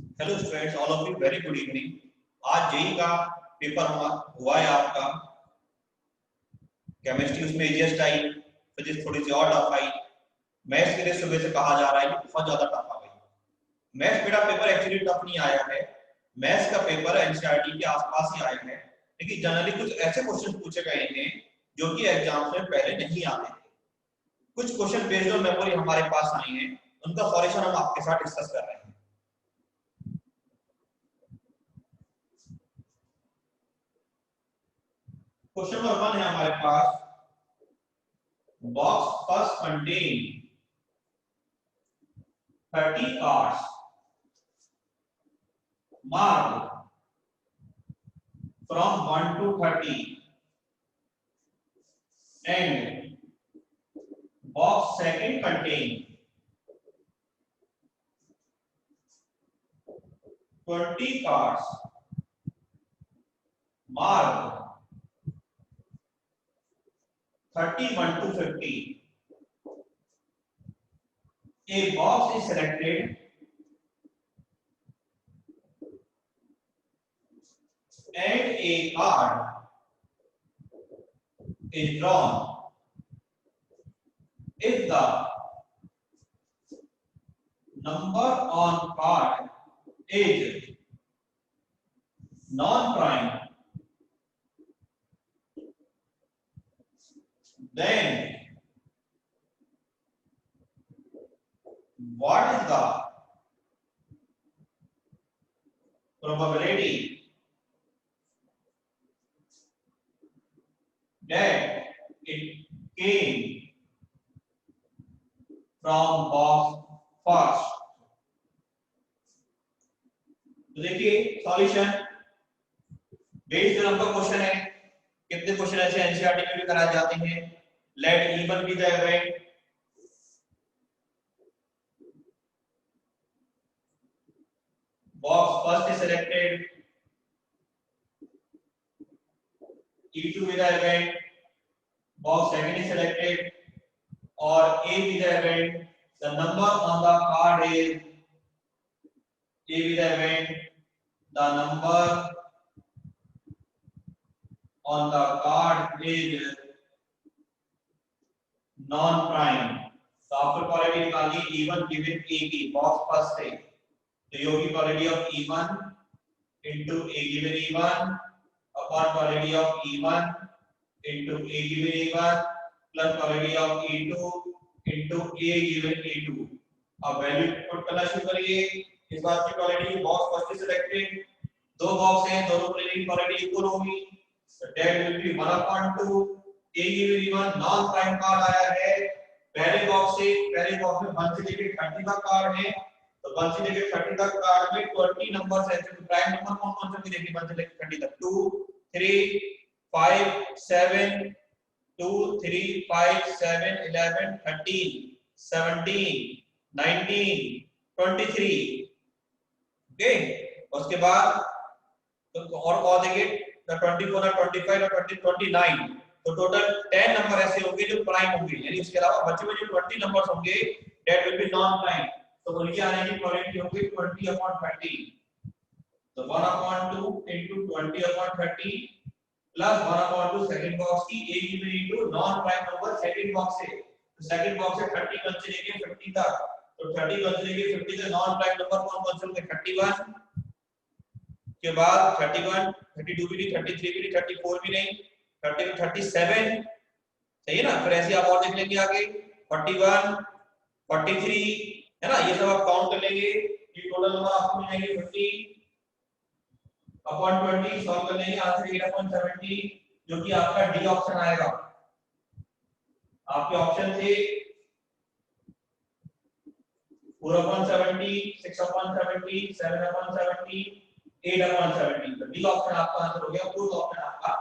Hello students, all of you very good evening. आज JEE का paper हुआ है आपका। केमिस्ट्री उसमें इजीएस्ट आई, फिजिक्स थोड़ी सी और टफ आई। मैथ्स के लिए सुबह से कहा जा रहा है कि बहुत ज्यादा टफ आ गई। मैथ्स मेरा पेपर एक्चुअली टफ नहीं आया है। मैथ्स का पेपर एनसीईआरटी के आसपास ही आया है, लेकिन जनरली कुछ ऐसे क्वेश्चन पूछे गए हैं जो कि एग्जाम्स में पहले नहीं आते थे। कुछ क्वेश्चन बेस्ड ऑन मेमोरी हमारे पास आए हैं, उनका सॉल्यूशन हम आपके साथ डिस्कस कर रहे हैं। क्वेश्चन नंबर 1 है हमारे पास। Box first contain 30 cards marked from 1 to 30 and box second contain 20 cards marked 31 to 50. A box is selected and a card is drawn. If the number on card is non-prime, then what is the probability that it came from box first? तो देखिए solution based number question है। कितने question ऐसे NCERT में भी कराए जाते हैं। Let even be the event box first is selected, E2 be the event, box second is selected, or A be the event. The number on the card is A be the event. The number on the card is non-prime. तो आपको quality निकालनी है E1 given A की box first से। तो ये होगी quality of E1 into A given E1 upon quality of E1 into A given E1 plus quality of E2 into A given E2। अब वैल्यू पुट करना शुरू करिए। इस बार की क्वालिटी बॉक्स फर्स्ट सिलेक्टेड, दो बॉक्स हैं, दोनों की क्वालिटी इक्वल होगी। तो that will be 1/2। A given E1 non prime card आया है पहले बॉक्स से। पहले बॉक्स में 1 से लेकर 30 तक कार्ड है, तो 1 से लेकर 30 तक कार्ड में 20 नंबर्स है। तो प्राइम नंबर कौन कौन से देखिए 1 से लेकर 30 तक 2 3 5 7 2 3 5 7 11 13 17 19 23। ओके, उसके बाद तो और देंगे 24 और 25 और 20 29। तो टोटल 10 नंबर ऐसे होंगे जो प्राइम होंगे, यानी उसके अलावा बचे हुए जो 20 नंबर्स होंगे that will be non prime. तो उनकी आने की प्रोबेबिलिटी होगी 20/30। तो 1/2 into 20/30 प्लस 1/2 सेकंड बॉक्स की A given into non prime number second box से। तो सेकंड बॉक्स से 30 कौन से लेके 50 तक, तो 30 कौन से लेके 50 तक नॉन प्राइम नंबर कौन कौन से होंगे 31 के बाद 31 32 भी नहीं, 33 भी नहीं, 34 भी नहीं, 30 37 सही है ना। फिर ऐसे आप और देख लेंगे आगे 41 43 है ना। ये सब आप काउंट कर लेंगे, ये टोटल नंबर आपको मिल जाएंगे 50/20 सॉल्व कर लेंगे आंसर 8/70, जो कि आपका डी ऑप्शन आएगा। आपके ऑप्शन थे 4/70 6/70 7/70 8/70। तो डी ऑप्शन आपका आंसर हो गया, फोर्थ ऑप्शन आपका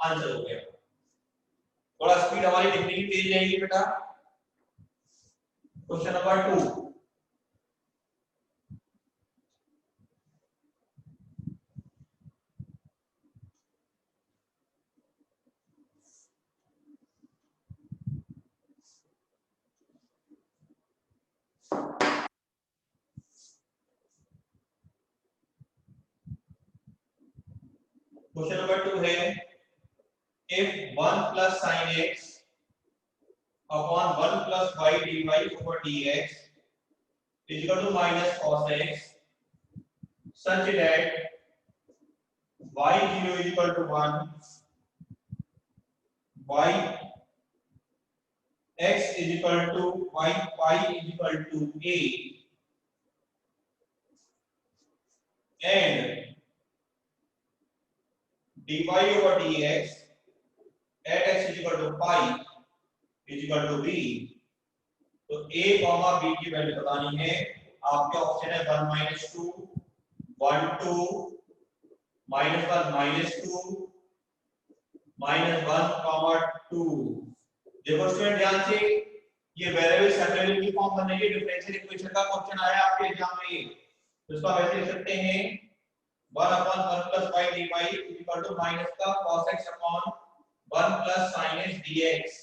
आंसर हो गया। थोड़ा स्पीड हमारी लिखने की तेज रहेगी बेटा। Question number 2। क्वेश्चन नंबर 2 है if 1 plus sin x upon 1 plus y dy over dx is equal to minus cos x such that y0 is equal to 1, y x is equal to y pi is equal to a, and dy over dx at x is equal to pi is equal to b. तो a comma b की value बतानी है। आपके option है 1 minus 2, 1 2, minus 1 minus 2, minus 1 comma 2। देखो student ध्यान से, ये वेरिएबल सेपरेबल की फॉर्म बनने की डिफरेंशियल इक्वेशन का क्वेश्चन आया आपके एग्जाम में, तो इसको आप ऐसे लिख सकते हैं 1 upon 1 plus y dy is equal to minus का cos x upon 1 plus sin x dx,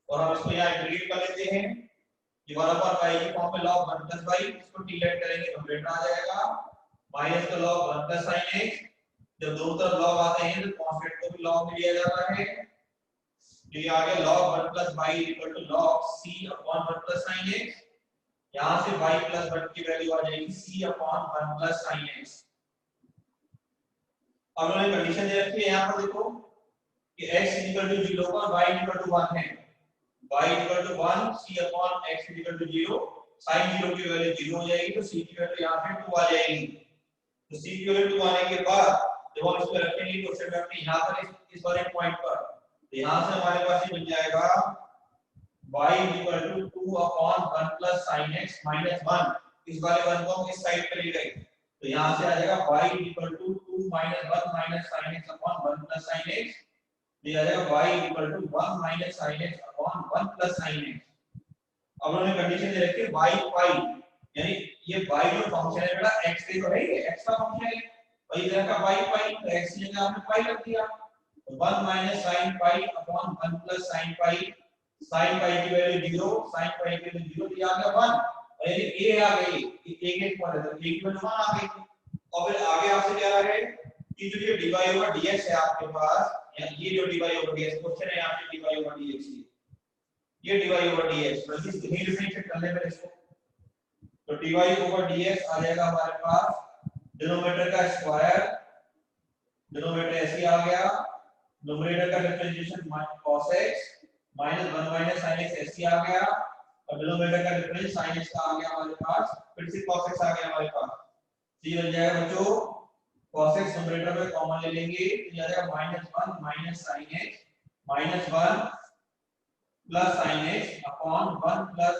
और हम इसको यहाँ इंटीग्रेट कर लेते हैं। ये 1 upon y की फॉर्म में log 1 plus y, इसको डिलीट करेंगे तो रिटर्न आ जाएगा माइनस का log 1 plus sin x। जब दोनों तरफ log आते हैं तो कांस्टेंट को भी log में लिया जाता है, तो ये आ गया log 1 plus y equal to log c upon 1 plus sin x। यहाँ से y plus 1 की वैल्यू आ जाएगी c upon 1 plus sin x। अब हमने कंडीशन दे रखी है यहाँ पर, देखो कि x equal to 0 पर y equal to 1 है, y equal to 1 c upon x equal to 0, sin 0 की वैल्यू 0 हो जाएगी, तो c की वैल्यू यहाँ पे 2 आ जाएगी। तो c की वैल्यू 2 आने के बाद जब हम इसको रखेंगे क्वेश्चन में अपने यहाँ पर इस वाले पॉइंट पर, तो यहाँ से हमारे पास ये बन जाएगा y equal to 2 upon 1 plus sin x minus 1, इस वाले 1 को हम इस साइड पे ले गए, तो यहाँ से आ जाएगा y equal to 2 minus 1 minus sin x upon 1 plus sin x, ये आ जाएगा y equal to 1 minus sin x upon 1 plus sin x। अब हमने कंडीशन दे रखी है y pi, यानी ये y जो फंक्शन है बेटा x के तो है, ये x का फंक्शन है, वही तरह का y pi, तो x की जगह आपने pi रख दिया, तो 1 minus sin pi upon 1 plus sin pi, sin pi की वैल्यू 0, sin pi की वैल्यू 0, तो ये आ गया 1, और ये a आ गई, ये एक पर है, तो a की वैल्यू 1 आ गई। और फिर आगे आपसे क्या है कि जो ये dy over dx है आपके पास, या ये जो dy over dx क्वेश्चन है, यहाँ पे dy over dx, ये dy over dx, बल्कि इसको ही डिफरेंशिएट कर ले मेरे इसको, तो dy over dx आ जाएगा हमारे पास डिनोमिनेटर का स्क्वायर, डिनोमिनेटर ऐसे आ गया, न्यूमरेटर का differentiation cos x minus 1 minus sin x ऐसे आ गया, और डिनोमिनेटर का डिफरेंस sin x का आ गया हमारे पास, फिर से cos x आ गया हमारे पास, तो ये बन जाएगा बच्चों cos x न्यूमरेटर में कॉमन ले लेंगे, तो ये आ जाएगा -1 minus sin x minus 1 plus sin x upon 1 plus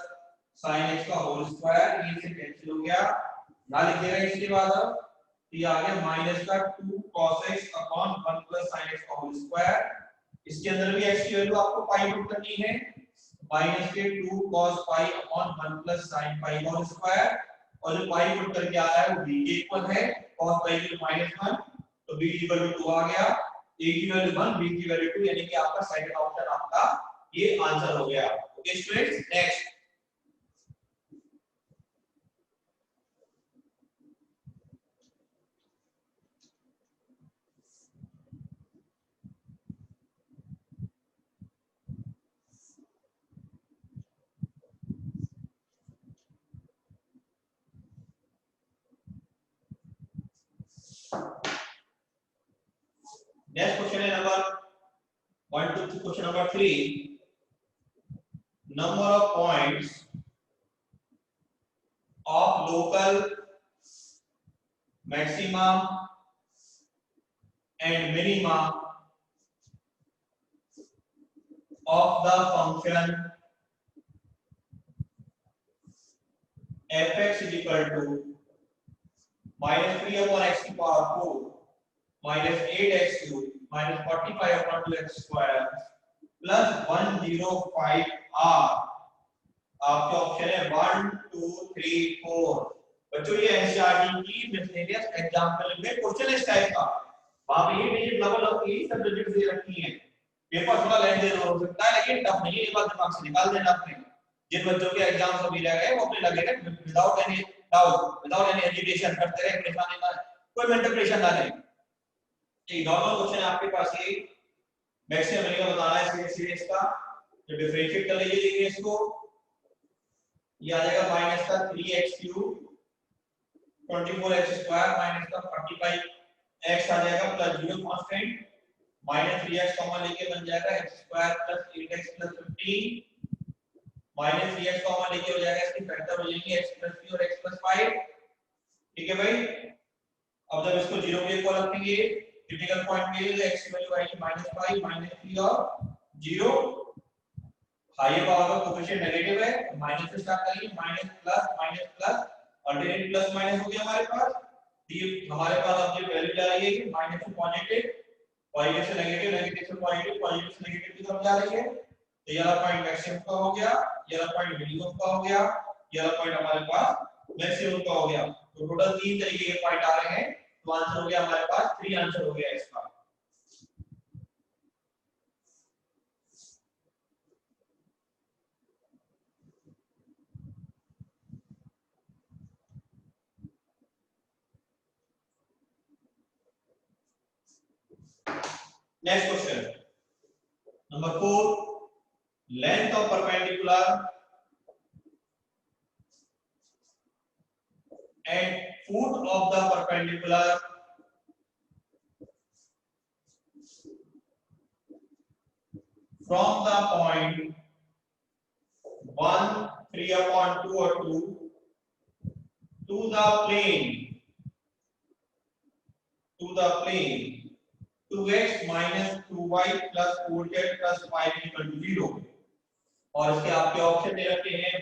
sin x का होल स्क्वायर, ये से कैंसिल हो गया, यहाँ लिख देगा इसके बाद अब, तो ये आ गया माइनस का 2 cos x upon 1 plus sin x का होल स्क्वायर, इसके अंदर भी x की वैल्यू आपको पाई पुट करनी है, माइनस के 2 cos pi upon 1 plus sin pi का होल स्क्वायर, और जो पाई पुट करके आ रहा है वो b के इक्वल है, cos pi की -1, तो b इक्वल टू 2 आ गया, a की वैल्यू 1, b की वैल्यू 2, यानी कि आपका सेकंड ऑप्शन आपका ये आंसर हो गया। Okay students, next next question है number 1 to question number 3, number of points of local maximum and minima of the function fx is equal to -3 upon x की power 4 minus 8x cube minus 45 upon 2x square plus 105 r। आपके option है 1 2 3 4। बच्चों ये NCERT की miscellaneous example में question इस type का, वहां पे ये डिजिट डबल और ये सब डिजिट दे रखी हैं, पेपर थोड़ा लेंथी हो सकता है लेकिन टफ नहीं है, ये बात दिमाग से निकाल देना अपने। जिन बच्चों के एग्जाम अभी रह गए वो अपने लगे रहे without any doubt, without any hesitation, करते रहे, परेशानी ना, कोई मेंटल प्रेशर ना ले। एक नॉर्मल क्वेश्चन है आपके पास, ये मैक्सिमम मिनिमम बताना है सीधे सीधे इसका। जो डिफरेंशिएट कर लीजिए इसको, ये आ जाएगा माइनस का 3x cube 24x square minus का 45x आ जाएगा plus 0 constant minus 3x common लेके बन जाएगा x square plus 8x plus 15 minus 3x common लेके हो जाएगा, इसके फैक्टर हो जाएंगे x प्लस 3 और x प्लस 5। ठीक है भाई, अब जब इसको 0 के इक्वल रखेंगे क्रिटिकल पॉइंट के लिए x की वैल्यू आएगी -5 -3 और 0। हाई पावर का कोएफिशिएंट नेगेटिव है, माइनस से स्टार्ट करेंगे, minus plus alternate plus minus हो गया हमारे पास। ये हमारे पास अब ये वैल्यू जा रही है कि माइनस से पॉजिटिव, पॉजिटिव से नेगेटिव, नेगेटिव से पॉजिटिव, पॉजिटिव से नेगेटिव की तरफ जा रही है। तो ये वाला पॉइंट मैक्सिमम का हो गया, ये वाला पॉइंट मिनिमम का हो गया, ये वाला पॉइंट हमारे पास मैक्सिमम का हो गया। तो टोटल 3 तरीके के पॉइंट आ रहे हैं, तो आंसर हो गया हमारे पास 3 आंसर हो गया इसका। Next question number 4, length of perpendicular and foot of the perpendicular from the point 1 3/2 or 2 to the plane 2x minus 2y plus 4z plus 5 equal to 0। और इसके आपके ऑप्शन दे रखे हैं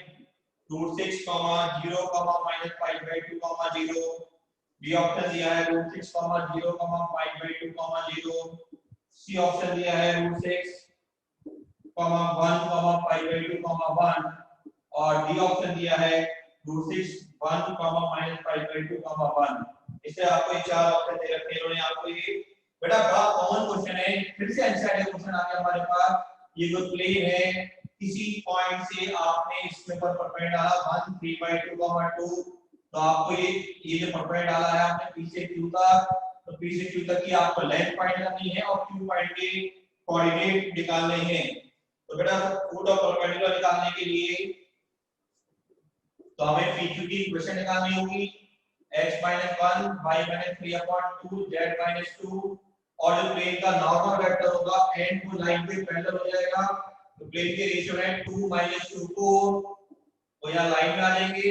√6, 0, -5/2, 0। बी ऑप्शन दिया है √6, 0, 5/2, 0। सी ऑप्शन दिया है √6, 1, 5/2, 1। और डी ऑप्शन दिया है √6, 1, -5/2, 1। इससे आपको ये चार ऑप्शन दे रखे हैं इन्होंने आपको। ये बेटा बड़ा कॉमन क्वेश्चन है, फिर से एनसीईआरटी क्वेश्चन आ गया हमारे पास। ये जो प्लेन है, किसी पॉइंट से आपने इसके ऊपर परपेंड डाला 1 3/2, 2, तो आपको ये जो परपेंड डाला है आपने पी से क्यू तक, तो पी से क्यू तक की आपको लेंथ फाइंड करनी है और क्यू पॉइंट के कोऑर्डिनेट निकालने हैं। तो बेटा फुट ऑफ परपेंडिकुलर निकालने के लिए तो हमें पी क्यू की इक्वेशन निकालनी होगी, x - 1 y - 3/2 z - 2। और जो प्लेन का नॉर्मल वेक्टर होगा n को लाइन पे पैरेलल हो जाएगा, तो प्लेन के रेशियो है 2 - 2 4। तो यहां लाइन में आ जाएंगे,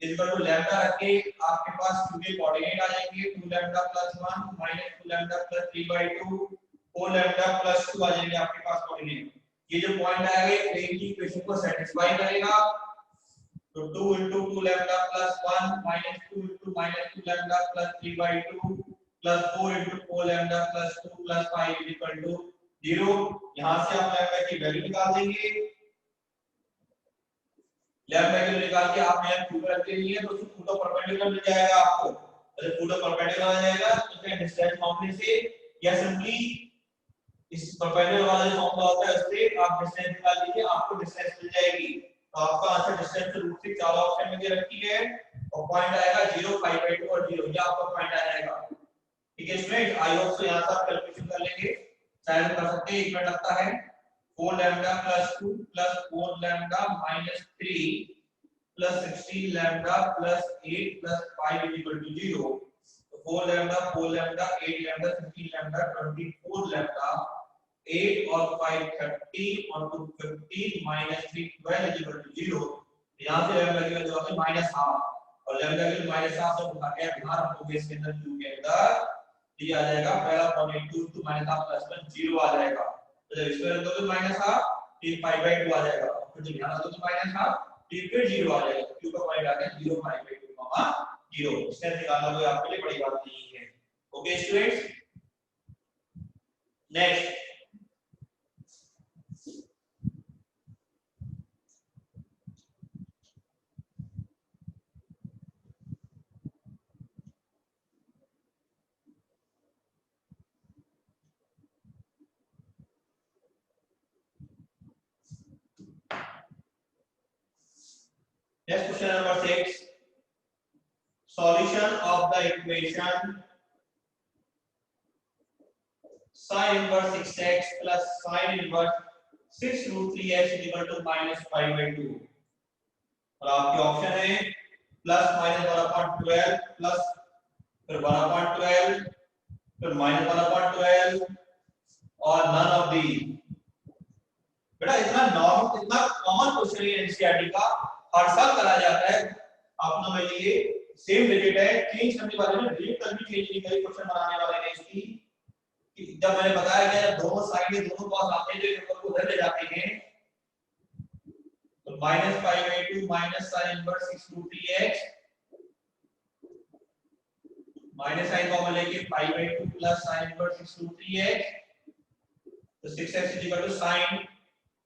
इक्वल टू लैम्डा रख के आपके पास q के कोऑर्डिनेट आ जाएंगे 2 लैम्डा + 1 - 2 लैम्डा + 3/2 4 लैम्डा + 2 आ जाएंगे आपके पास कोऑर्डिनेट। ये जो पॉइंट आएगा ये प्लेन की इक्वेशन को सेटिस्फाई करेगा। तो 2 * 2 लैम्डा + 1 - 2 * -2 लैम्डा + 3/2 + 4 * 4 लैम्डा + 2 + 5 = 0। यहां से आप लैम्डा की वैल्यू निकाल देंगे। लैम्डा की वैल्यू निकाल के आप यहां क्यू रख देंगे तो फुट ऑफ परपेंडिकुलर मिल जाएगा आपको। अगर फुट ऑफ परपेंडिकुलर आ जाएगा तो क्या डिस्टेंस मापने से या सिंपली इस परपेंडिकुलर वाला जो फॉर्मूला होता है उससे आप डिस्टेंस निकाल लीजिए, आपको डिस्टेंस मिल जाएगी। तो आपका आंसर डिस्टेंस से √6 चार ऑप्शन में दे रखी है और पॉइंट आएगा 0 5/2 और 0, ये आपका पॉइंट आ जाएगा। ठीक है स्टूडेंट, आई होप सो यहां से आप कैलकुलेशन कर लेंगे, शायद कर सकते हैं, 1 मिनट लगता है। 4 लैम्डा + 2 + 4 लैम्डा - 3 + 16 लैम्डा + 8 + 5 = 0। तो 4 lambda 4 lambda 8 lambda 16 lambda 24 lambda 8 और 5 30 और 2 15 - 3 12 = 0। यहां से लैम्डा की वैल्यू आती है -1/2 और लैम्डा की -1/2 से उठा के बाहर रखोगे इसके अंदर क्यू के अंदर, ये आ जाएगा पहला 0.2 to -1 + 1 0 आ जाएगा। तो जब इसको रख दोगे -1/2 फिर 5/2 आ जाएगा, फिर जब यहां रख दोगे -1/2 फिर 0 आ जाएगा। क्यू का पॉइंट आ गया 0 5/2 0। इससे निकालना कोई आपके लिए बड़ी बात नहीं है। Okay students, next question number 6, solution of the equation sin inverse 6x plus sin inverse 6 root 3x is equal to minus 5/2 और आपके ऑप्शन है प्लस माइनस 1/12 प्लस फिर 1/12 फिर माइनस 1/12 और नन ऑफ दी। बेटा इतना नॉर्मल इतना कॉमन क्वेश्चन है एनसीईआरटी का, हर साल कराया जाता है। आप समझ लीजिए सेम डिजिट है, चेंज करने वाले ने डिजिट तक भी चेंज नहीं करी क्वेश्चन बनाने वाले ने इसकी। जब मैंने बताया कि जब दोनों साइड में दोनों पास आते हैं तो नंबर को उधर ले जाते हैं, तो -5/2 minus sin inverse 6 root 3x minus sine common लेके 5/2 plus sin inverse 6 root 3x, तो 6x is equal to sin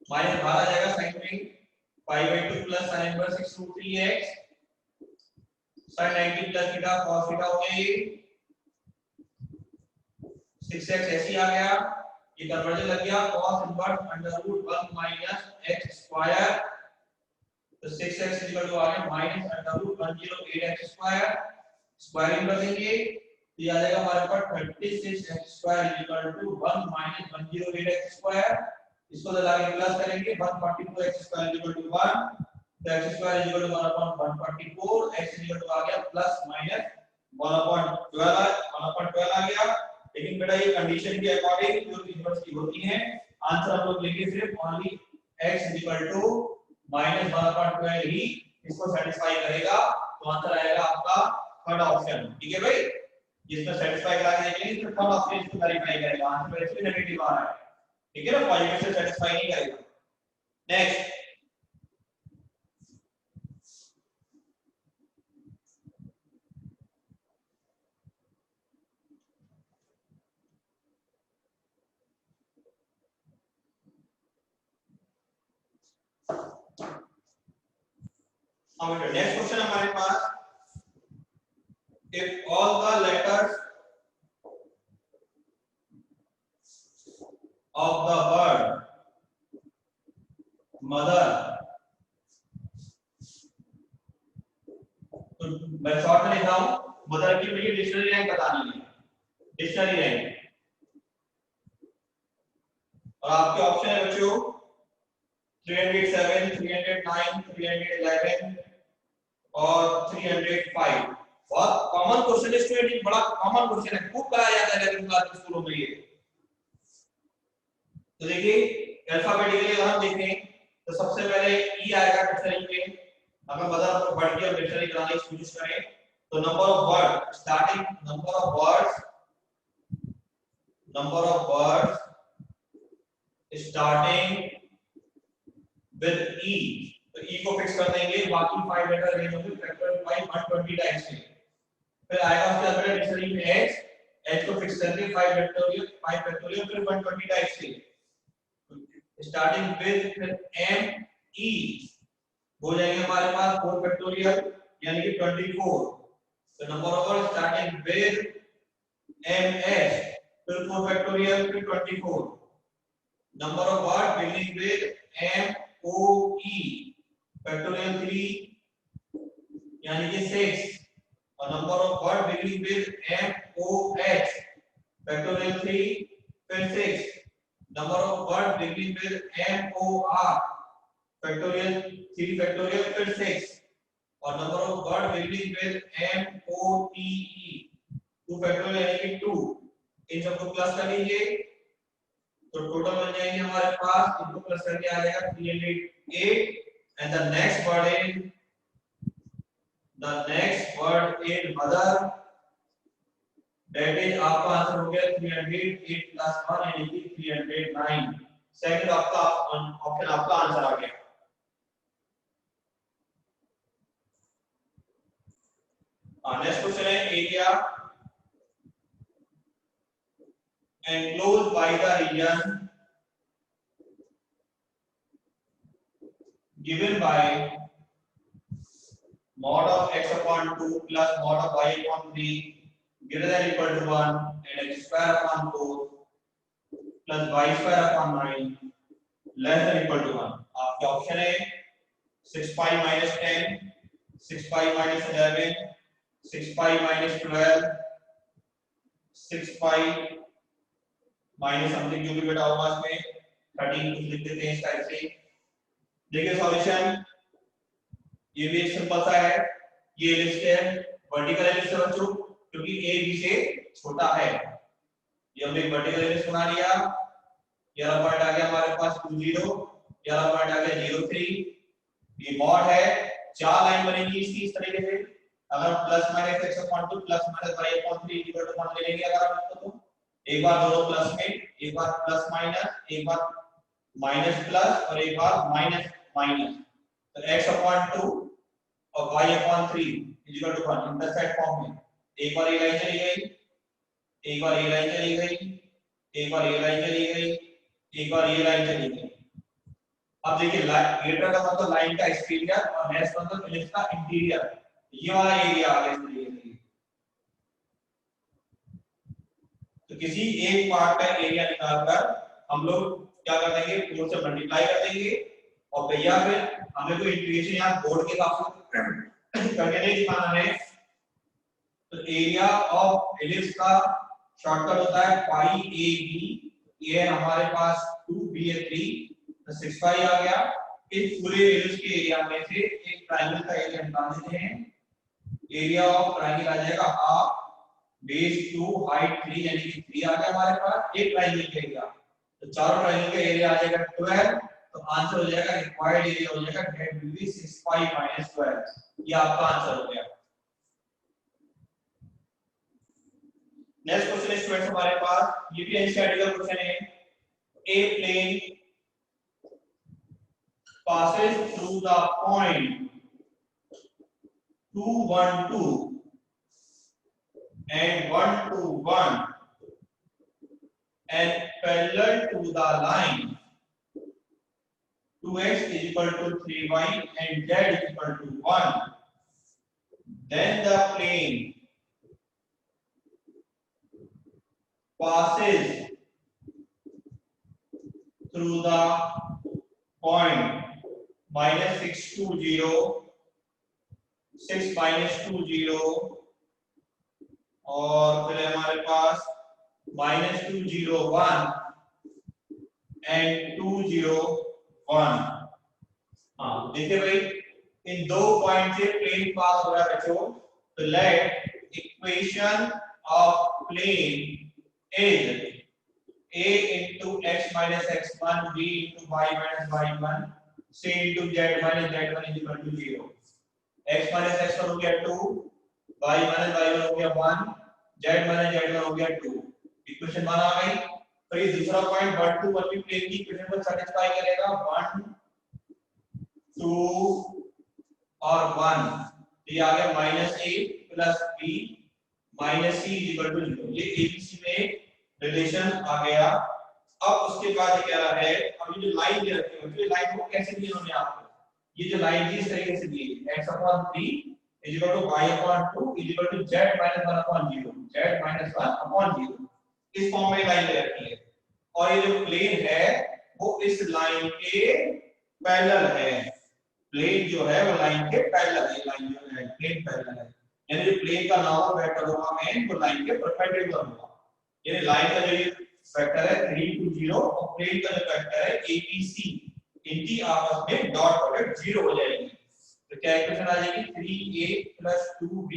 minus बाहर आ जाएगा sin में 5/2 plus sin inverse 6 root 3x sin 90 plus theta cos theta हो गया ये 6x ऐसे आ गया, ये कन्वर्जन लग गया cos inverse √1 minus x square, तो 6x is equal to आ गया माइनस √108x स्क्वायर, स्क्वायरिंग कर देंगे तो ये आ जाएगा हमारे पास 36x square is equal to 1 minus 108x square. इसको लगा के प्लस करेंगे 144x square is equal to 1, तो x square is equal to 1/144, x is equal to आ गया प्लस माइनस 1/12 आ गया। लेकिन बेटा ये कंडीशन के अकॉर्डिंग जो इनवर्स की होती है, आंसर हम लोग लेंगे सिर्फ only x is equal to minus 1/12 ही इसको सेटिस्फाई करेगा, तो आंसर आएगा आपका थर्ड ऑप्शन। ठीक है भाई, जिसमें सेटिस्फाई करा के देखेंगे तो थर्ड ऑप्शन इसको वेरीफाई करेगा, आंसर वैसे भी नेगेटिव आ रहा है। ठीक है ना, पॉजिटिव से सेटिस्फाई नहीं करेगा। नेक्स्ट नेक्स्ट क्वेश्चन हमारे पास, if all the letters of the word mother, तो मैं शॉर्ट में लिख रहा हूं, मदर की मुझे डिक्शनरी रैंक बतानी है, डिक्शनरी रैंक, और आपके ऑप्शन है बच्चों 307, 309, 311 और 305। बहुत कॉमन क्वेश्चन है स्टूडेंट, बड़ा कॉमन क्वेश्चन है, खूब कराया जाता है लेकिन क्लास स्कूलों में ये। तो देखिए अल्फाबेटिकली अगर हम देखें तो सबसे पहले ई आएगा डिक्शनरी में, अगर मदर वर्ड की और डिक्शनरी बनाने की कोशिश करें तो number of word starting number of words starting with E, तो ई को फिक्स कर देंगे, बाकी 5 लेटर रेंज होंगे फैक्टोरियल 120 टाइम्स के। फिर आएगा उसके अंदर डिक्शनरी में एच को फिक्स करके 5 फैक्टोरियल फिर 120 टाइम्स के, स्टार्टिंग विद फिर एम ई हो जाएंगे हमारे पास 4 फैक्टोरियल यानी कि 24। तो number of word starting with M H फिर 4 फैक्टोरियल फिर 24, number of word beginning with M O E factorial 3 यानी कि 6, और number of word beginning with M O H factorial 3 फिर 6, number of word beginning with M O R factorial 3 factorial फिर 6, और number of word beginning with M O T E 2 factorial यानी कि 2, इन सबको plus कर लीजिए तो टोटल बन जाएंगे हमारे पास, इनको प्लस करके आ जाएगा 308, and the next word is mother, that is आपका आंसर हो गया 308 प्लस 1 यानी कि 309। सेकंड आपका ऑप्शन आपका आंसर आ गया। नेक्स्ट क्वेश्चन है area enclosed by the region given by mod of x upon 2 plus mod of y upon 3 greater than or equal to 1 and x square upon 4 plus y square upon 9 less than or equal to 1। आपके option है 6 pi minus 10, 6 pi minus 11, 6 pi minus 12, 6 pi minus something जो भी बेटा होगा इसमें 13 कुछ लिख देते हैं इस टाइप से। देखिए सॉल्यूशन ये भी एक सिंपल सा है, ये लिस्ट है वर्टिकल लिस्ट है बच्चों क्योंकि ए बी से छोटा है। ये हमने वर्टिकल लिस्ट बना लिया, ये वाला पॉइंट आ गया हमारे पास 20, ये वाला पॉइंट आ गया 03, ये मॉड है, चार लाइन बनेगी इसकी इस तरीके से। अगर plus minus x upon 2 plus minus y upon 3 equal to 1 ले लेंगे अगर आप इसको तो एक बार दोनों प्लस में, एक बार प्लस माइनस, एक बार माइनस प्लस और एक बार माइनस माइनस, तो x अपॉन 2 और y upon 3 equal to 1 intercept form में। एक बार ये लाइन चली गई, एक बार ये लाइन चली गई, एक बार ये लाइन चली गई, एक बार ये लाइन चली गई। अब देखिए ग्रेटर का मतलब लाइन का एक्सटीरियर और लेस मतलब इलिप्स का इंटीरियर, ये वाला एरिया आ गया इस तरीके से। तो किसी एक पार्ट का एरिया निकालकर हम लोग क्या कर देंगे, 4 से मल्टीप्लाई कर देंगे और भैया फिर हमें कोई इंटीग्रेशन यहाँ बोर्ड के हिसाब से करके नहीं दिखाना है। तो एरिया ऑफ इलिप्स का शॉर्टकट होता है पाई ए बी, ये हमारे पास 2b है 3 तो 6 पाई आ गया। इस पूरे इलिप्स के एरिया में से एक ट्रायंगल का एरिया निकाल देते हैं, एरिया ऑफ ट्रायंगल आ जाएगा हाफ बेस 2 हाइट 3 यानी कि 3 आ गया हमारे पास एक ट्रायंगल का एरिया। तो चारों ट्रायंगल का एरिया आ जाएगा 12, तो आंसर हो जाएगा रिक्वायर्ड एरिया हो जाएगा that will be 6 pi minus 12, ये आपका आंसर हो गया। नेक्स्ट क्वेश्चन स्टूडेंट्स हमारे पास ये भी एनसीईआरटी का क्वेश्चन है। ए plane passes through the point 2 1 2 and 1 2 1 and parallel to the line 2x is equal to 3y and z is equal to 1, then the plane passes through the point minus 6 2 0 6 minus 2 0 और फिर हमारे पास minus 2 0 1 and 2 0 1। हाँ देखिए भाई इन दो point से plane पास हो रहा है बच्चों, तो let equation of plane is a into x minus x1 b into y minus y1 c into z minus z1 is equal to 0। x minus x1 हो गया 2, y minus y1 हो गया 1, z minus z1 हो गया 2। Equation 1 आ गई। तो ये दूसरा पॉइंट 1 2 1 भी प्लेन की इक्वेशन को सैटिस्फाई करेगा, 1 2 और 1। ये आ गया minus a plus b minus c is equal to 0। ये abc में रिलेशन आ गया। अब उसके बाद क्या है, अब ये जो लाइन दे रखी है ये लाइन को कैसे दी उन्होंने आपको, ये जो लाइन थी इस तरीके से दी x upon 3 is equal to y upon 2 is equal to z minus 1 upon 0, z minus 1 upon 0, इस फॉर्म में लाइन दे रखी है। और ये जो प्लेन है वो इस लाइन के पैरेलल है, प्लेन जो है वो लाइन के पैरेलल है, लाइन जो है प्लेन पैरेलल है, यानी जो प्लेन का नॉर्मल वेक्टर होगा मेन वो लाइन के परपेंडिकुलर होगा। ये लाइन का जो वेक्टर है 3 2 0 और प्लेन का जो वेक्टर है ABC, इनकी आपस में डॉट प्रोडक्ट 0 हो जाएगी। तो क्या इक्वेशन आ जाएगी 3a 2b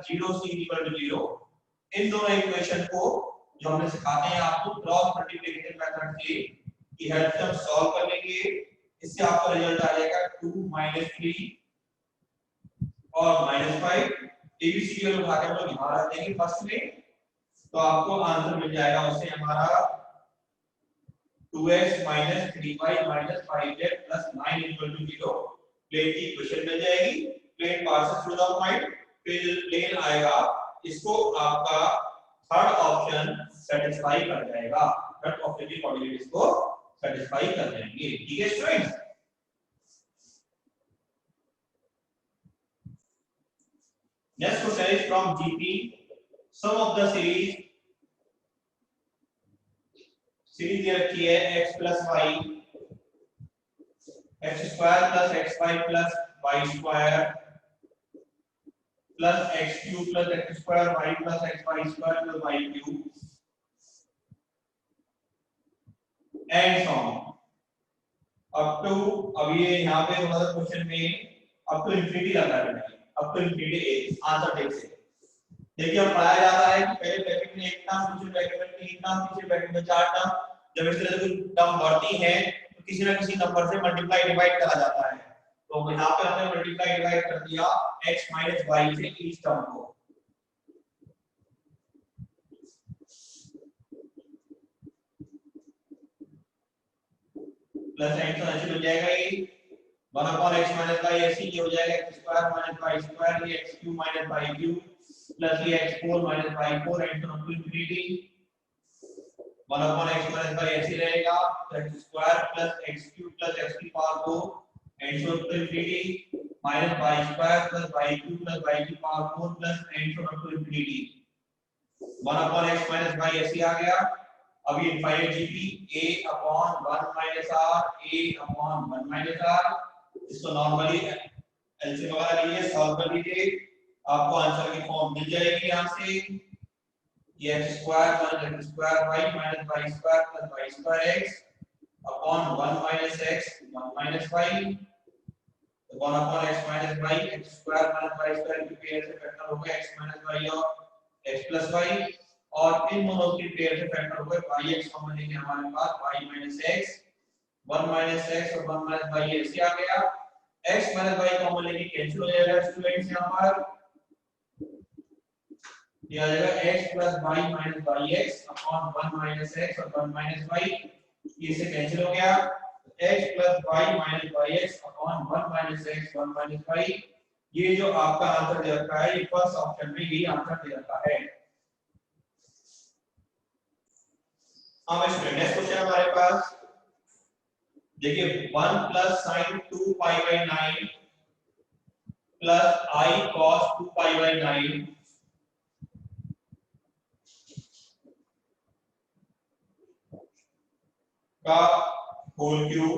0c 0। इन दोनों इक्वेशन को जो हमने सिखाते हैं आपको क्रॉस मल्टीप्लिकेशन मेथड से की हेल्प से हम सॉल्व कर लेंगे। इससे आपका रिजल्ट आ जाएगा 2 3 और -5। ABC की वैल्यू उठा के हम लोग यहां रख देंगे फर्स्ट में, तो आपको आंसर मिल जाएगा उससे हमारा 2x 3y 5z 9 0। प्लेन की इक्वेशन मिल जाएगी, plane passes through the point, फिर प्लेन आएगा, इसको आपका थर्ड ऑप्शन सेटिस्फाई कर जाएगा, थर्ड ऑप्शन की कोऑर्डिनेट इसको सेटिस्फाई कर जाएंगे। ठीक है students. Next question is from GP, sum of the series दे रखी है x plus y x square plus xy plus y square plus x cube plus x square y plus xy square plus y cube and so up to, अब ये यहाँ पे थोड़ा सा question में अप टू इंफिनिटी लगा है, up to infinity answer टेक से देखिए हम पढ़ाया जाता है कि पहले ब्रैकेट में एक टर्म, दूसरे ब्रैकेट में तीन टर्म, तीसरे ब्रैकेट में चार टर्म, जब इस तरह से कोई टर्म बढ़ती है तो किसी ना किसी नंबर से मल्टीप्लाई डिवाइड करा जाता है। तो यहाँ पे हमने मल्टीप्लाई डिवाइड कर दिया x माइनस y से इस टर्म को, प्लस साइन तो ऐसे हो जाएगा ये 1 अपॉन x माइनस y ऐसे ही हो जाएगा x square minus y square, ये x cube minus y cube plus ये x4 minus y4 and to infinity 1 upon x minus y ऐसे रहेगा, x square plus x cube plus x की power 2 and to infinity minus y square plus y cube plus y की power 4 plus and to infinity 1 upon x minus y ऐसे आ गया। अब ये infinite GP a upon 1 minus r, a upon 1 minus r, इसको normally LCM वगैरह लीजिए, solve कर लीजिए, आपको आंसर की फॉर्म मिल जाएगी यहां से, ये x square minus x square y minus y square plus y square x upon 1 minus x 1 minus y, तो 1 upon x minus y x square minus y square की पेयर से फैक्टर हो गया x माइनस y और x plus y, और इन दोनों की pair से फैक्टर हो गया yx कॉमन लेंगे हमारे पास y minus x 1 minus x और 1 माइनस y ऐसे आ गया, x माइनस y कॉमन लेंगे कैंसिल हो जाएगा स्टूडेंट्स, यहां पर ये आ जाएगा x plus y minus yx upon 1 minus x और 1 minus y, ये से कैंसिल हो गया, x plus y minus yx upon 1 minus x 1 minus y, ये जो आपका आंसर दे रखा है ये फर्स्ट ऑप्शन में यही आंसर दे रखा है। अब स्टूडेंट नेक्स्ट क्वेश्चन हमारे पास देखिए 1 plus sin 2 pi by 9 plus I cos 2 pi by 9 का whole cube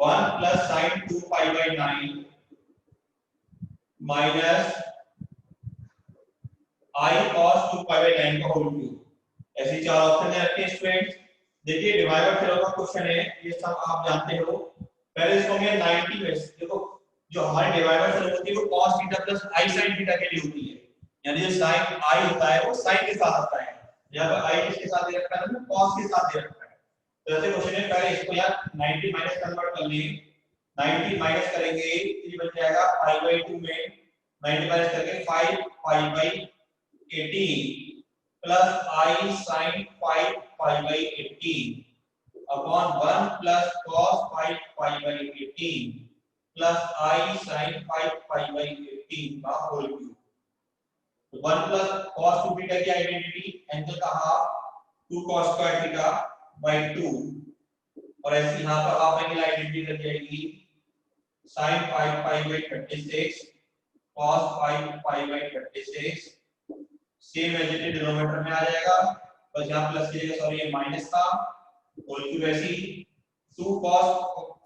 1 plus sine 2 pi by 9 minus i cos 2 pi by 9 का होल क्यूब, ऐसे चार ऑप्शन है आपके स्टूडेंट्स। देखिए डिवाइडर थ्योरम का क्वेश्चन है, ये सब आप जानते हो। पहले इसको मैं 90 में देखो, जो हमारी डिवाइडर थ्योरम होती है वो cos theta plus i sin theta के लिए होती है, यानी जो sin i होता है वो sin के साथ आता है, यहां पर i किसके साथ दे रखा है ना, cos के साथ दे रखा है। तो ऐसे क्वेश्चन है, पहले इसको यार 90 माइनस कन्वर्ट कर लिए, 90 माइनस करेंगे ये बन जाएगा पाई बाई 2 में 90 माइनस करके 5 pi by 18 plus i sin 5 pi by 18 upon 1 plus cos 5 pi by 18 plus i sin 5 pi by 18 का होल क्यूब। तो 1 प्लस cos 2 थीटा की आइडेंटिटी एंगल का half 2 cos square theta by 2, और ऐसे यहां पर आप एंगल आइडेंटिटी लग जाएगी sin 5 pi by 36 cos 5 pi by 36, same as it is denominator में आ जाएगा, बस यहां प्लस की जगह सॉरी ये माइनस था, होल क्यूब ऐसे 2 cos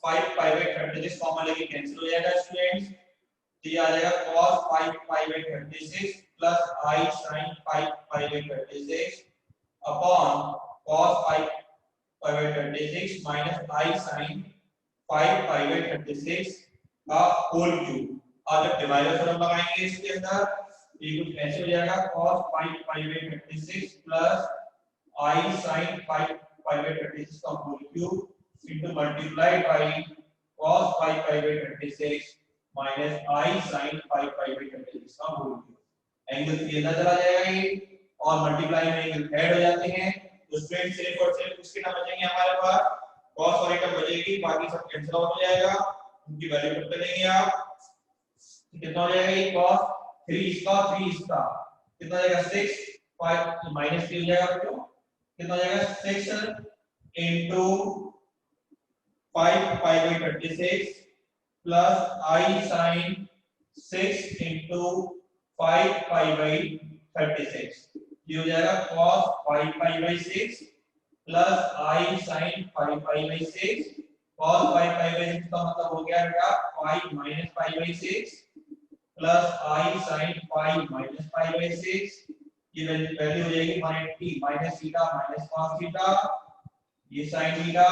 5 pi by 36 कॉमन लेके कैंसिल हो जाएगा स्टूडेंट्स, तो ये आ जाएगा cos 5 pi by 36 plus i sin 5 pi by 36 upon cos 5 pi by 36 minus I sin 5 pi by 36 का होल क्यूब। और जब डिवाइडर थ्योरम लगाएंगे इसके अंदर ये कुछ ऐसे हो जाएगा cos 5 pi by 36 plus I sin 5 pi by 36 का whole cube into multiplied by cos 5 pi by 36 minus I sin 5 pi by 36 का होल क्यूब। एंगल ये अंदर चला जाएगा ये, और मल्टीप्लाई में एंगल ऐड हो जाते हैं, तो स्ट्रेट सिर्फ और सिर्फ उसके ना बचेंगे हमारे पास cos और एक बचेगी, बाकी सब कैंसिल आउट हो जाएगा, उनकी वैल्यू पुट करेंगे आप, कितना हो जाएगा ये cos 3 इसका 3 इसका कितना हो जाएगा 6 5 माइनस 3 हो जाएगा बच्चों, कितना हो जाएगा 6 into 5 pi by 36 plus I sin 6 into 5 pi by 36, ये हो जाएगा cos 5 pi by 6 plus I sin 5 pi by 6, cos 5 pi by 6 का मतलब हो गया बेटा 5 minus pi by 6 plus I sin 5 minus pi by 6, ये वैल्यू हो जाएगी 180 minus theta minus cos theta ये sin थीटा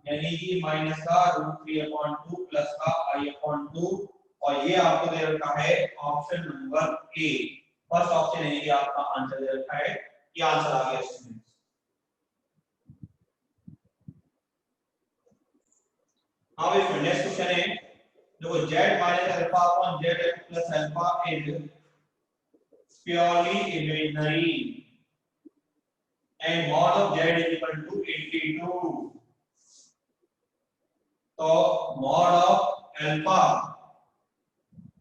यानी कि माइनस का √3/2 प्लस का I/2 और ये आपको दे रखा है option number A. First option है ये आपका आंसर दे रखा है, ये आंसर आ गया स्टूडेंट्स। अब इसमें नेक्स्ट क्वेश्चन है, देखो z minus alpha upon z plus alpha is purely imaginary and mod of z is equal to 82। तो मॉड ऑफ अल्फा,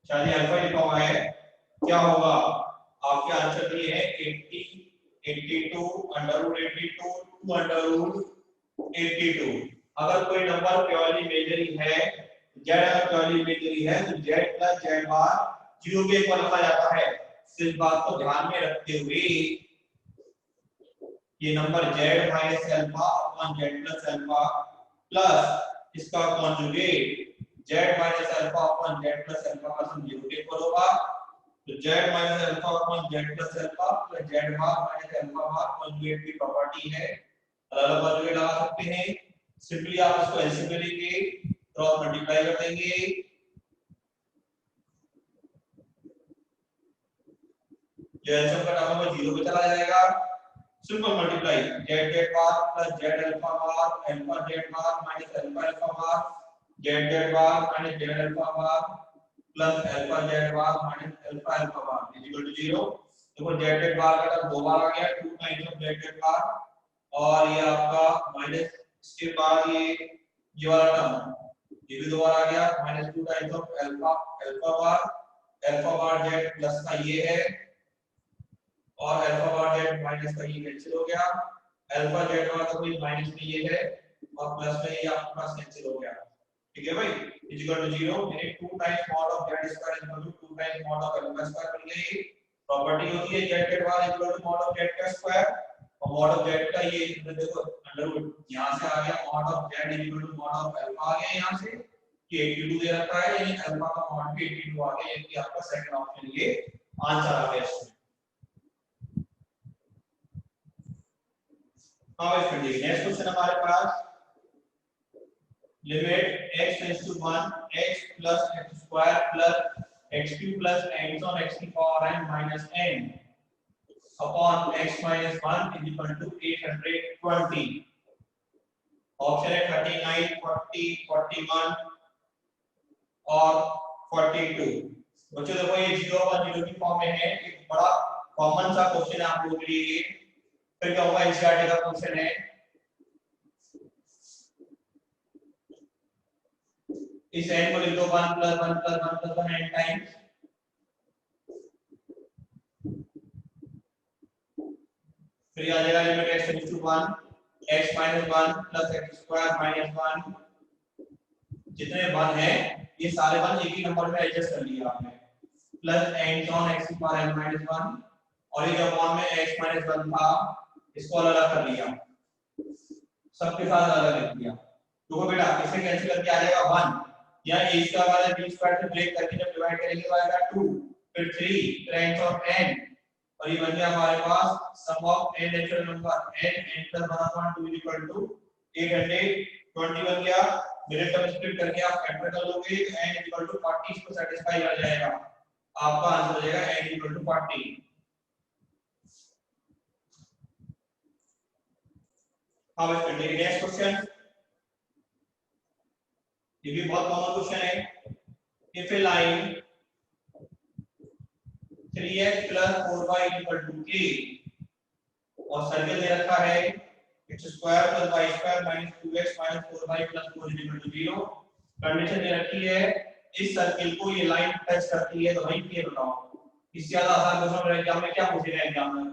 चलिए अल्फा लिखा हुआ है, क्या होगा आपके आंसर ये है 80 82 √82 2√82। अगर कोई नंबर प्योरली इमेजिनरी है, z अगर प्योरली इमेजिनरी है तो z प्लस z बार 0 के इक्वल रखा जाता है। इस बात को ध्यान में रखते हुए ये number z minus alpha upon z plus alpha plus इसका conjugate z minus alpha upon z plus alpha का सम 0 के इक्वल होगा। तो z minus alpha upon z plus alpha plus z bar minus alpha bar conjugate की property है, अलग conjugate लगा सकते हैं। सिंपली आप इसको एलसीएम में लेंगे, क्रॉस मल्टीप्लाई कर देंगे, ये एलसीएम का टर्म में 0 पे चला जाएगा। Simple multiply z bar plus z alpha bar alpha z bar minus alpha alpha bar z bar minus z alpha bar plus alpha z bar minus alpha alpha bar is equal to 0। देखो z बार का term दो बार आ गया, 2 times of z बार, और ये आपका minus इसके बाद ये वाला टर्म ये भी दो बार आ गया, minus 2 times of alpha bar z plus का ये है और अल्फा बार z माइनस का ये कैंसिल हो गया, अल्फा z बार का कोई माइनस में ये है और प्लस में ये आपके पास कैंसिल हो गया। ठीक है भाई, इज इक्वल टू 0 यानी 2 times mod of z square is equal to 2 times mod of alpha square बन गई। प्रॉपर्टी होती है z बार equal to mod of z का स्क्वायर, और मॉड ऑफ z का ये देखो अंडर रूट यहां से आ गया, mod of z is equal to mod of alpha आ गया यहां से, ये 82 दे रखा है यानी अल्फा का मॉड भी 82 आ गया, यानी आपका सेकंड ऑप्शन ये आंसर आ गया इसमें। अब इसमें देखिए नेक्स्ट क्वेश्चन हमारे पास, limit x tends to 1 x plus x square plus x cube plus n on x की power n minus n upon x minus 1 is equal to 820। Option है 39 40 41 और 42। बच्चों देखो ये 0 1 0 की फॉर्म में है, एक बड़ा कॉमन सा क्वेश्चन है आप लोगों के लिए। फिर क्या होगा, एनसीईआरटी का क्वेश्चन है, इस n को लिख दो 1 plus 1 plus 1 plus 1 n times, फिर आ जाएगा limit x tends to 1 x minus 1 plus x square minus 1, जितने 1 है ये सारे 1 एक ही नंबर में एडजस्ट कर लिया आपने, प्लस n ऑन x की पावर n माइनस 1, और ये जो फॉर्म में x माइनस 1 था इसको अलग कर लिया, सबके साथ अलग लिख दिया। देखो बेटा इसे कैंसिल करके आ जाएगा 1, या a स्क्वायर वाला b स्क्वायर से ब्रेक करके जब डिवाइड करेंगे तो आएगा 2, फिर 3 टाइम्स ऑफ n, और ये बन गया हमारे पास sum of n natural number n n + 1/2 equal to 820 बन गया। मेरे टर्म स्प्लिट करके आप फैक्टर कर लोगे तो n इक्वल टू 40 इसको सेटिस्फाई कर जाएगा, आपका आंसर हो जाएगा n इक्वल टू 40। अब इसमें देखिए नेक्स्ट क्वेश्चन, ये भी बहुत कॉमन क्वेश्चन है। If A line 3x + 4y = k और सर्कल दे रखा है x² + y² - 2x - 4y + 4 = 0, condition दे रखी है इस सर्कल को ये लाइन टच करती है, तो भाई ये बताओ इससे ज्यादा आसान क्वेश्चन एग्जाम में क्या पूछेगा एग्जाम में,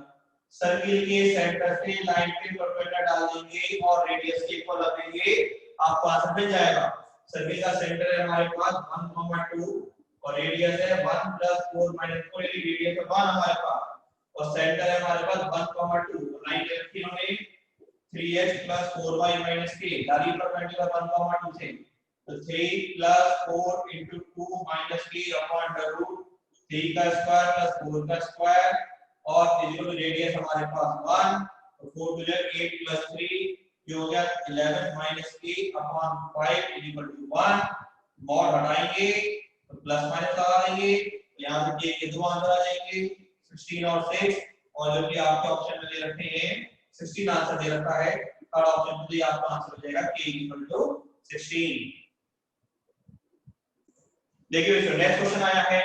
सर्कल के सेंटर से लाइन पे परपेंडिकुलर डाल देंगे और रेडियस के इक्वल रख देंगे, आपको आंसर मिल जाएगा। सर्कल का सेंटर है हमारे पास 1, 2 और रेडियस है 1 + 4 - 4, रेडियस है 1 हमारे पास, और सेंटर है हमारे पास 1, 2, लाइन रखी हमने 3x + 4y - k, डाली परपेंडिकुलर 1, 2 से, तो 3 + 4 * 2 - k अपॉन √ 3 का स्क्वायर + 4 का स्क्वायर, और इक्वल टू रेडियस हमारे पास 1, तो 4 * 8 + 3 ये हो गया 11 minus a upon 5 equal to 1। Mod हटाएंगे तो प्लस माइनस लगा देंगे, यहाँ पे के दो आंसर आ जाएंगे 16 और 6, और जो कि आपके ऑप्शन में दे रखे हैं 16 आंसर दे रखा है, थर्ड ऑप्शन में तो आपका आंसर हो जाएगा k इक्वल टू 16। देखिए नेक्स्ट क्वेश्चन आया है,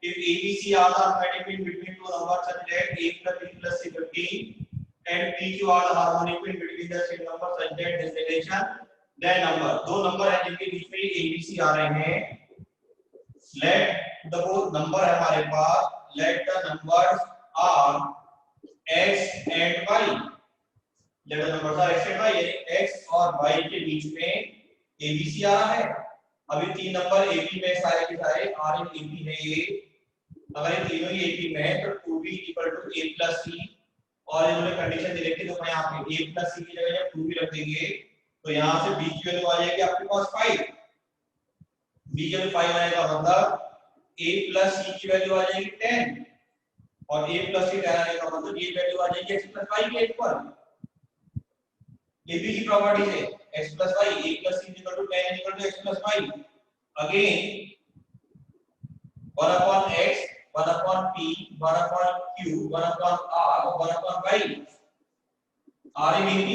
if ABC are the arithmetic mean between two numbers such that a plus b plus c 15 and PQ are the harmonic mean between the same numbers such that this relation then number, दो number है जिनके बीच में ABC आ रहे हैं, let the both number है हमारे पास, let the numbers are x and y, let the numbers are x and y, यानी x और y के बीच में ABC आ रहा है। अभी तीन नंबर AP में सारे के सारे R इन AP है ये, अगर ये तीनों ही AP में है तो 2b equal to a plus c, और इन्होंने कंडीशन दे रखी है तो मैं यहाँ पे a प्लस c की जगह 2b रख देंगे, तो यहाँ से b की वैल्यू आ जाएगी आपके पास 5, b की वैल्यू 5 आने का मतलब a प्लस c की वैल्यू आ जाएगी 10, और a प्लस c 10 आने का मतलब ये वैल्यू आ जाएगी x प्लस y के इक्वल। ये भी की प्रॉपर्टी है x plus y, a plus c equal to 10 equal to x plus y, again 1 upon x, 1 upon p, 1 upon q, 1 upon r और 1 upon y, r in ap,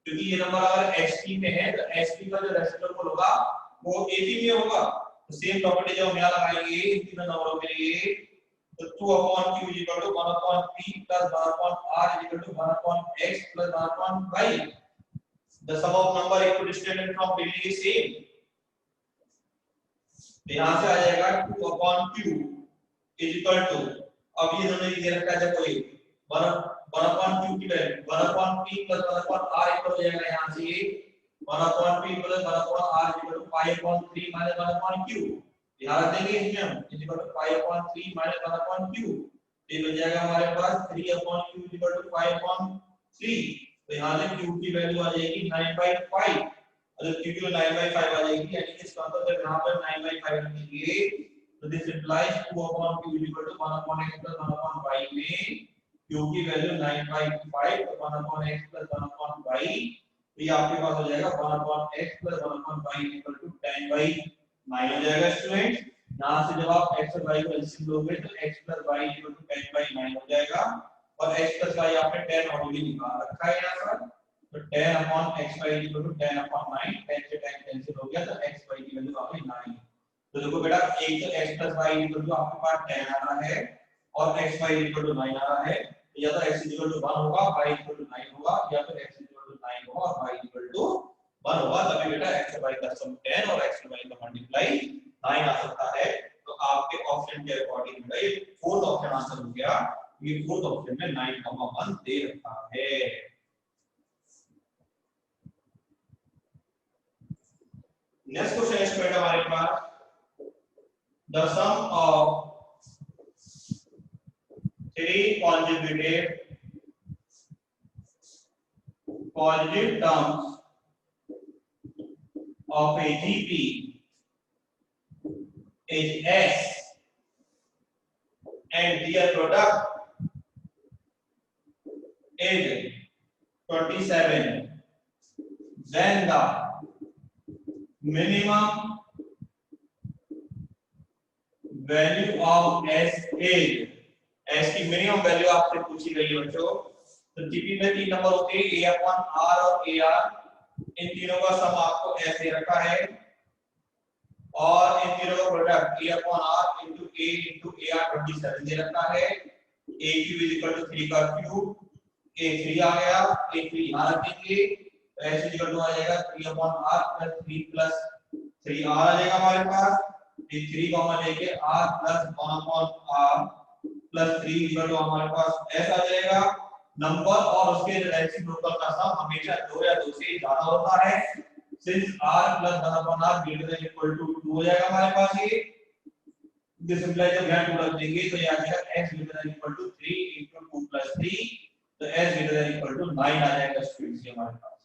क्योंकि ये number अगर xp में है तो xp का जो रेसिप्रोकल होगा वो ap में होगा, तो सेम प्रॉपर्टी जो हम यहाँ लगाएंगे इन तीनों नंबरों के लिए, तो 2 upon q equal to 1 upon p plus 1 upon r equal to 1 upon x plus 1 upon y, the sum of number equidistant and from beginning is same, तो यहां से आ जाएगा 2 upon q is equal to, अब ये दोनों दे रखा है देखो ये 1 upon q की value 1 upon p plus 1 upon r equal हो जाएगा, यहां से ये 1 upon p plus 1 upon r equal to 5 upon 3 minus 1 upon q, ध्यान रख देंगे इसमें हम is equal to 5 upon 3 minus 1 upon q, ये बन जाएगा हमारे पास 3 upon q is equal to 5 upon 3, तो यहाँ से q की वैल्यू आ जाएगी 9/5, अगर q की 9/5 आ जाएगी यानी कि इसका मतलब यहाँ पर 9/5 रखेंगे तो this implies 2 upon q is equal to 1 upon x plus 1 upon y में q की वैल्यू 9/5 तो 1 upon x plus 1 upon y, तो ये आपके पास हो जाएगा 1 upon x plus 1 upon y equal to 10/9 हो जाएगा स्टूडेंट। यहाँ से जब आप x और y को एलसीएम लोगे तो x plus y equal to 10/9 हो जाएगा, और x plus y आपने 10 ऑलरेडी निकाल रखा है यहाँ पर, तो 10 upon xy equal to 10 upon 9, 10 से 10 कैंसिल हो गया तो xy की वैल्यू आ गई 9। तो देखो बेटा एक तो x plus y equal to आपके पास 10 आ रहा है और xy equal to 9 आ रहा है, या तो x equal to 1 होगा y equal to 9 होगा, या तो x equal to 9 होगा और y equal to 1 होगा, तभी बेटा x और y का सम 10 और x और y का मल्टीप्लाई 9 आ सकता है। तो आपके ऑप्शन के अकॉर्डिंग ये फोर्थ ऑप्शन आंसर हो गया, ये फोर्थ ऑप्शन में 9,1 दे रखा है। नेक्स्ट क्वेश्चन है स्टूडेंट हमारे पास, the sum of 3 conjugated positive terms of a GP is S and their product is 27, then the minimum value of S is, S की मिनिमम वैल्यू आपसे पूछी गई है बच्चों। तो जीपी में 3 नंबर होते हैं a अपॉन r और ar, इन तीनों का सम आपको S दे रखा है और इन तीनों का product a upon r into a into ar 27 दे रखा है, a cube is equal to 3 का क्यूब, a 3 आ गया, a 3 यहां रखेंगे तो s इज इक्वल टू आ जाएगा 3 upon r plus 3 plus 3 r आ जाएगा हमारे पास, ये 3 कॉमन लेके r plus 1 upon r plus 3 equal to हमारे पास s आ जाएगा। नंबर और उसके रेसिप्रोकल का सम हमेशा 2 या 2 से ज्यादा होता है, since r plus 1 upon r greater than equal to 2 हो जाएगा हमारे पास, ये दिस इंप्लाइज जब यहाँ 2 रख देंगे तो ये आ जाएगा s greater than equal to 3 into 2 plus 3, तो s greater than equal to 9 आ जाएगा स्टूडेंट्स, ये हमारे पास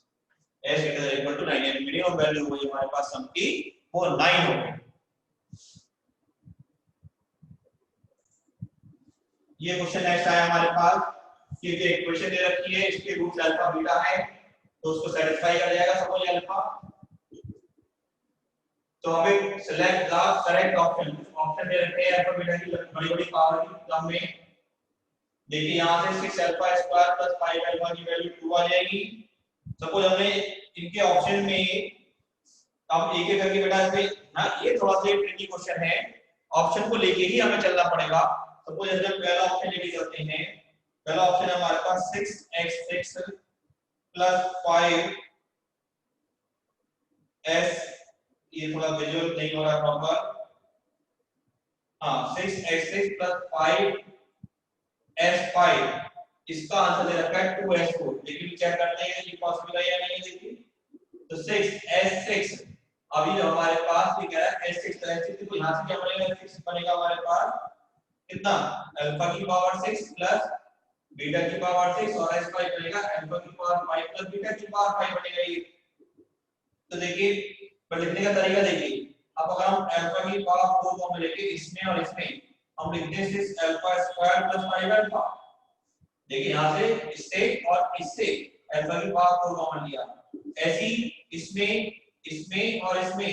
s greater than equal to 9, यानी मिनिमम वैल्यू वो हमारे पास सम की वो 9 हो गई। ये क्वेश्चन नेक्स्ट आया हमारे पास कि एक इक्वेशन दे रखी है, इसके रूट्स अल्फा बीटा है तो उसको सेटिस्फाई कर जाएगा सपोज अल्फा। तो हमें select the correct option, option दे रखे हैं अल्फा बीटा की बड़ी बड़ी पावर की क्रम में। देखिए यहाँ से 6 अल्फा स्क्वायर प्लस 5 अल्फा की वैल्यू 2 आ जाएगी। सपोज हमने इनके ऑप्शन में अब एक एक करके बेटा इसमें ना, ये थोड़ा सा ट्रिकी क्वेश्चन है, ऑप्शन को लेके ही हमें चलना पड़ेगा। सपोज जब पहला ऑप्शन लेके चलते हैं, पहला ऑप्शन हमारे पास 6x6 प्लस 5s, ये थोड़ा विजुअल नहीं हो रहा है प्रॉपर, हाँ 6x6 प्लस 5s5, इसका आंसर दे रखा है 2s4, लेकिन चेक करते हैं कि पॉसिबल है या नहीं। देखिए तो 6s6, अभी जो हमारे पास ये कह रहा है s6, तो s6 को यहां से क्या बनेगा, 6 बनेगा हमारे पास कितना, अल्फा की पावर 6 प्लस बीटा की पावर 6 और s5 बनेगा अल्फा की पावर 5 प्लस बीटा की पावर 5 बनेगा ये। तो देखिए पर लिखने का तरीका देखिए, अब अगर हम अल्फा की पावर 4 को हम लेके इसमें और इसमें हम लिखते हैं 6 अल्फा स्क्वायर प्लस 5 अल्फा। देखिए यहां से इससे और इससे अल्फा की पावर 4 कॉमन लिया, ऐसी इसमें और इसमें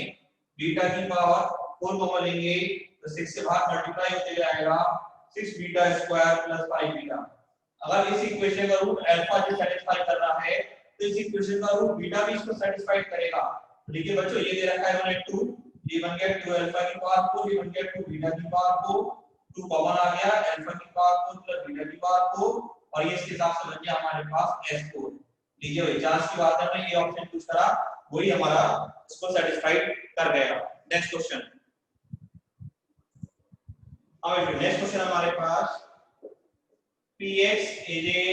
बीटा की पावर 4 कॉमन लेंगे तो 6 से बाहर मल्टीप्लाई होते जाएगा 6 बीटा स्क्वायर प्लस 5 बीटा। अगर इस इक्वेशन का रूट अल्फा जो सेटिस्फाई कर रहा है तो इस इक्वेशन का रूट बीटा भी इसको सेटिस्फाई करेगा। देखिए बच्चों ये दे रखा है मैंने 2, ये बन गया 2 अल्फा की पावर 4, ये बन गया 2 बीटा की पावर 4, 2 कॉमन आ गया अल्फा की पावर 4 प्लस बीटा की पावर 4, और ये इसके हिसाब से बन गया हमारे पास s4। लीजिए भाई चांस की बात है, मैं ये ऑप्शन चूज करा वही हमारा इसको सेटिस्फाइड कर गया। नेक्स्ट क्वेश्चन, अब नेक्स्ट क्वेश्चन हमारे पास px is a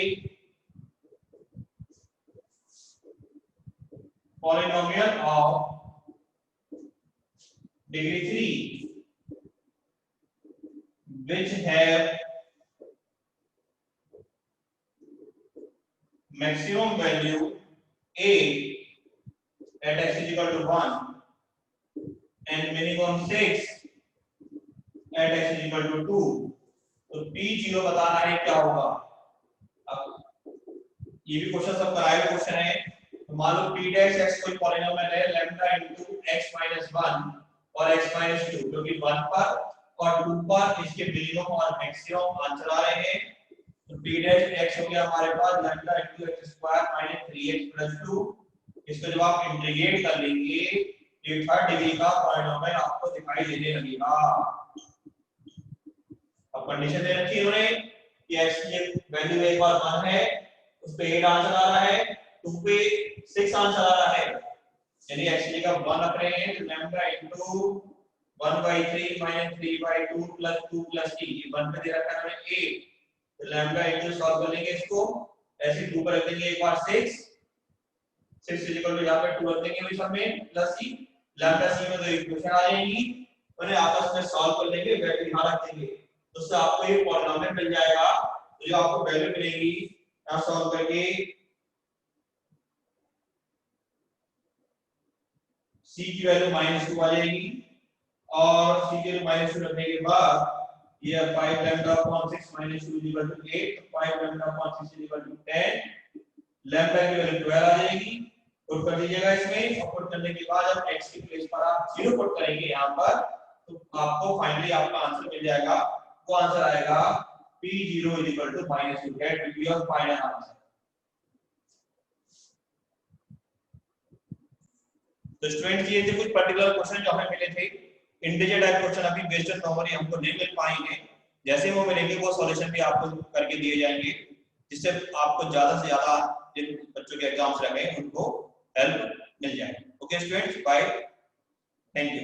polynomial of degree 3 which have maximum value a at x is equal to 1 and minimum 6 at x is equal to 2। तो p0 बताना है क्या होगा। अब ये भी क्वेश्चन सब कराए हुए क्वेश्चन है। तो मान लो p डैश x कोई पॉलिनोमियल है लैम्डा इनटू x माइनस 1 और x माइनस 2, जो कि 1 पर और 2 पर इसके मिनिमम और मैक्सिमम आंसर आ रहे हैं। तो p डैश x हो गया हमारे पास lambda into x square minus 3x plus 2। इसको जब आप इंटीग्रेट कर लेंगे तो थर्ड डिग्री का पॉलिनोमियल आपको दिखाई देने लगेगा। अब कंडीशन दे रखी है उन्होंने कि x की वैल्यू एक बार 1 है, उस पे 8 आंसर आ रहा है, 2 पे 6 आंसर आ रहा है, यानी x की जगह 1 रख रहे हैं तो lambda into 1/3 minus 3/2 plus 2 plus t, ये 1 पे दे रखा है हमें 8, तो लैम्डा इनटू सॉल्व कर लेंगे इसको, ऐसे 2 पर रख देंगे एक बार 6 इज इक्वल टू, यहां पे 2 रख देंगे सब में प्लस c, लैम्डा c में तो इक्वेशन आ जाएगी, उन्हें आपस में सॉल्व कर लेंगे, वैल्यू यहां रख देंगे, तो उससे आपको ये पॉलिनोमियल मिल जाएगा। तो जो आपको वैल्यू मिलेगी यहां सॉल्व करके c की वैल्यू -2 आ जाएगी, और c की वैल्यू -2 रखने के बाद ये 5 लैम्डा अपॉन 6 -2 इक्वल टू 8, तो 5 lambda upon 6 equal to 10, lambda की वैल्यू 12 आ जाएगी, पुट कर दीजिएगा इसमें, और पुट करने के बाद जब x की प्लेस पर आप 0 पुट करेंगे यहां पर, तो आपको फाइनली आपका आंसर मिल जाएगा। वो आंसर आएगा p0 = -2, that will be your final answer। तो स्टूडेंट ये थे कुछ पर्टिकुलर क्वेश्चन जो हमें मिले थे, इंटीजर टाइप क्वेश्चन अभी बेस्ड ऑन मेमोरी हमको नहीं मिल पाएंगे, जैसे वो मिलेंगे वो सॉल्यूशन भी आपको करके दिए जाएंगे, जिससे आपको ज्यादा से ज्यादा जिन बच्चों के एग्जाम्स रहे उनको हेल्प मिल जाए। Okay students, bye, thank you.